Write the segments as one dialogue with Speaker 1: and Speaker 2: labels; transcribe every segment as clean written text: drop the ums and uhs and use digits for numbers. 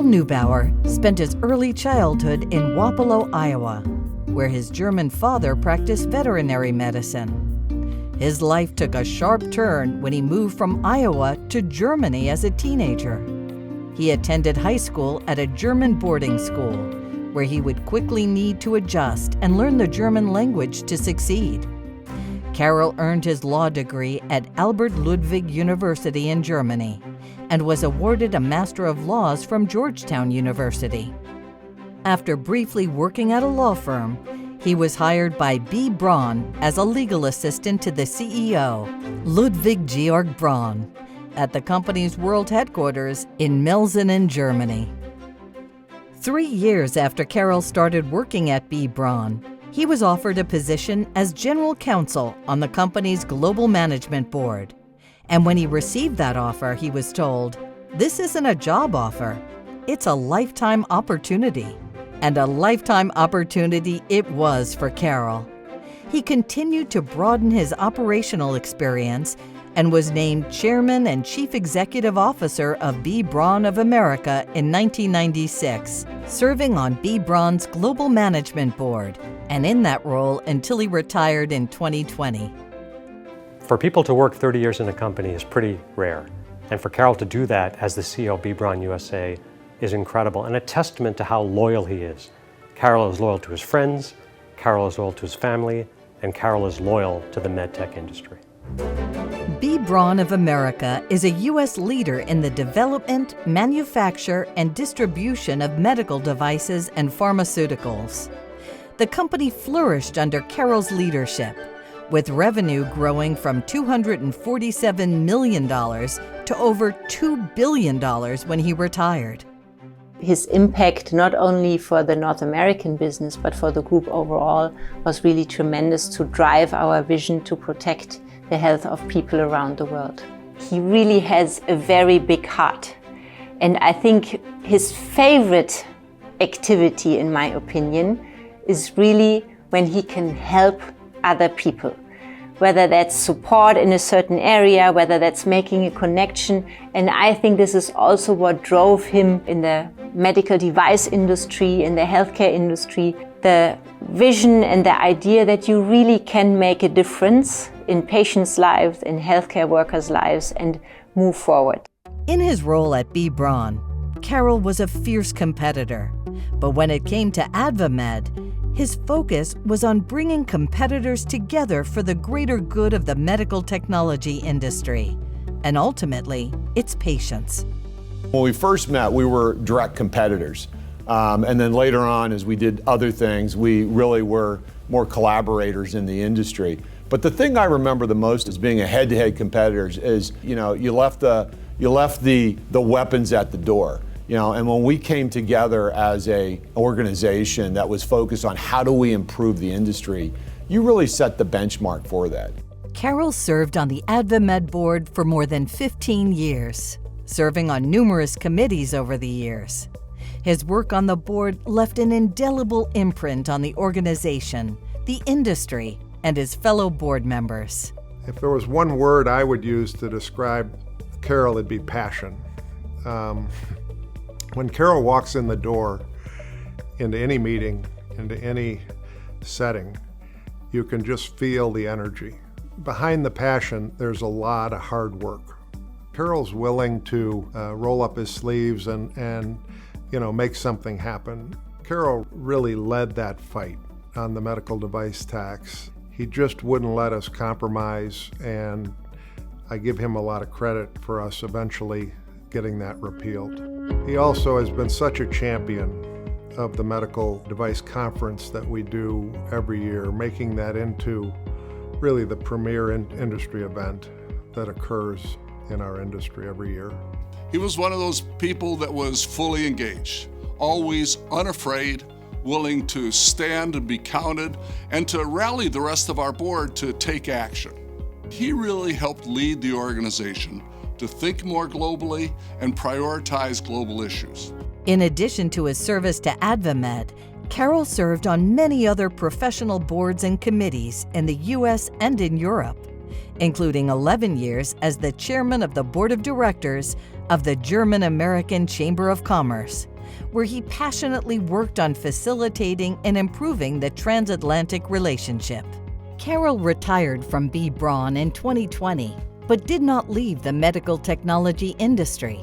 Speaker 1: Neubauer spent his early childhood in Wapello, Iowa, where his German father practiced veterinary medicine. His life took a sharp turn when he moved from Iowa to Germany as a teenager. He attended high school at a German boarding school, where he would quickly need to adjust and learn the German language to succeed. Caroll earned his law degree at Albert Ludwig University in Germany and was awarded a Master of Laws from Georgetown University. After briefly working at a law firm, he was hired by B. Braun as a legal assistant to the CEO, Ludwig Georg Braun, at the company's world headquarters in Melzenen, Germany. 3 years after Caroll started working at B. Braun, he was offered a position as general counsel on the company's global management board. And when he received that offer, he was told, "This isn't a job offer, it's a lifetime opportunity." And a lifetime opportunity it was for Caroll. He continued to broaden his operational experience and was named Chairman and Chief Executive Officer of B. Braun of America in 1996, serving on B. Braun's Global Management Board, and in that role until he retired in 2020.
Speaker 2: For people to work 30 years in a company is pretty rare, and for Caroll to do that as the CEO of B. Braun USA is incredible and a testament to how loyal he is. Caroll is loyal to his friends, Caroll is loyal to his family, and Caroll is loyal to the medtech industry.
Speaker 1: B. Braun of America is a U.S. leader in the development, manufacture, and distribution of medical devices and pharmaceuticals. The company flourished under Caroll's leadership, with revenue growing from $247 million to over $2 billion when he retired.
Speaker 3: His impact, not only for the North American business, but for the group overall, was really tremendous to drive our vision to protect the health of people around the world. He really has a very big heart. And I think his favorite activity, in my opinion, is really when he can help other people. Whether that's support in a certain area, whether that's making a connection. And I think this is also what drove him in the medical device industry, in the healthcare industry, the vision and the idea that you really can make a difference in patients' lives, in healthcare workers' lives, and move forward.
Speaker 1: In his role at B. Braun, Caroll was a fierce competitor. But when it came to AdvaMed, his focus was on bringing competitors together for the greater good of the medical technology industry, and ultimately, its patients.
Speaker 4: When we first met, we were direct competitors. And then later on, as we did other things, we really were more collaborators in the industry. But the thing I remember the most as being a head-to-head competitors is, you left the weapons at the door. And when we came together as an organization that was focused on how do we improve the industry, you really set the benchmark for that.
Speaker 1: Caroll served on the AdvaMed board for more than 15 years, serving on numerous committees over the years. His work on the board left an indelible imprint on the organization, the industry, and his fellow board members.
Speaker 5: If there was one word I would use to describe Caroll, it'd be passion. When Caroll walks in the door into any meeting, into any setting, you can just feel the energy. Behind the passion, there's a lot of hard work. Caroll's willing to roll up his sleeves and make something happen. Caroll really led that fight on the medical device tax. He just wouldn't let us compromise, and I give him a lot of credit for us eventually getting that repealed. He also has been such a champion of the medical device conference that we do every year, making that into really the premier industry event that occurs in our industry every year.
Speaker 6: He was one of those people that was fully engaged, always unafraid, willing to stand and be counted, and to rally the rest of our board to take action. He really helped lead the organization to think more globally and prioritize global issues.
Speaker 1: In addition to his service to AdvaMed, Caroll served on many other professional boards and committees in the U.S. and in Europe, including 11 years as the chairman of the board of directors of the German-American Chamber of Commerce, where he passionately worked on facilitating and improving the transatlantic relationship. Caroll retired from B. Braun in 2020, but did not leave the medical technology industry.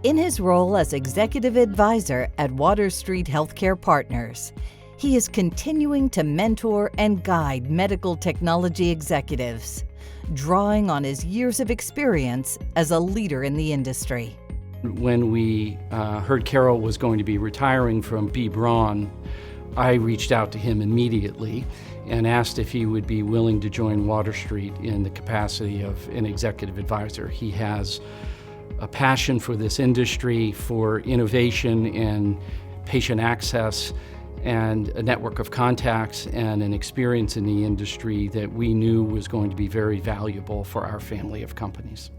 Speaker 1: In his role as executive advisor at Water Street Healthcare Partners, he is continuing to mentor and guide medical technology executives, drawing on his years of experience as a leader in the industry.
Speaker 7: When we heard Caroll was going to be retiring from B. Braun, I reached out to him immediately and asked if he would be willing to join Water Street in the capacity of an executive advisor. He has a passion for this industry, for innovation and patient access, and a network of contacts and an experience in the industry that we knew was going to be very valuable for our family of companies.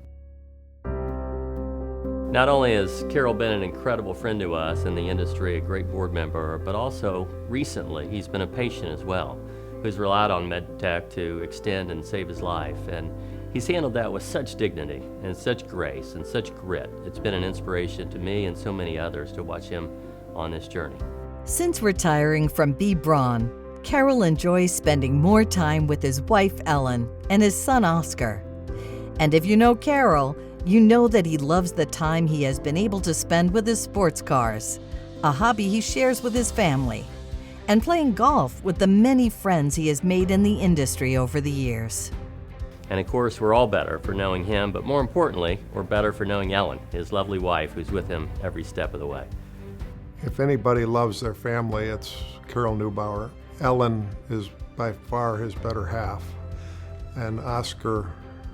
Speaker 8: Not only has Caroll been an incredible friend to us in the industry, a great board member, but also recently he's been a patient as well, who's relied on MedTech to extend and save his life. And he's handled that with such dignity and such grace and such grit. It's been an inspiration to me and so many others to watch him on this journey.
Speaker 1: Since retiring from B. Braun, Caroll enjoys spending more time with his wife Ellen and his son Oscar. And if you know Caroll, you know that he loves the time he has been able to spend with his sports cars, a hobby he shares with his family, and playing golf with the many friends he has made in the industry over the years.
Speaker 8: And of course, we're all better for knowing him, but more importantly, we're better for knowing Ellen, his lovely wife, who's with him every step of the way.
Speaker 5: If anybody loves their family, it's Caroll Neubauer. Ellen is by far his better half, and Oscar,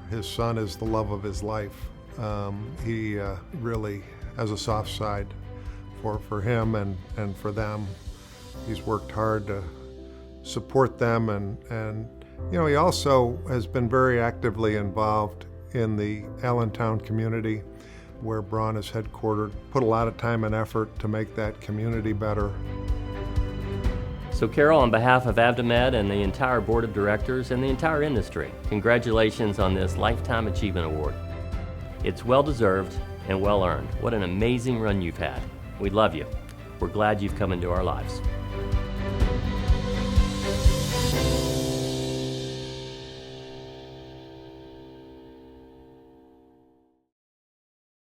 Speaker 5: his son, is the love of his life. He really has a soft side for him and for them. He's worked hard to support them, and you know, he also has been very actively involved in the Allentown community where Braun is headquartered, put a lot of time and effort to make that community better.
Speaker 8: So Caroll, on behalf of AdvaMed and the entire board of directors and the entire industry, congratulations on this Lifetime Achievement Award. It's well-deserved and well-earned. What an amazing run you've had. We love you. We're glad you've come into our lives.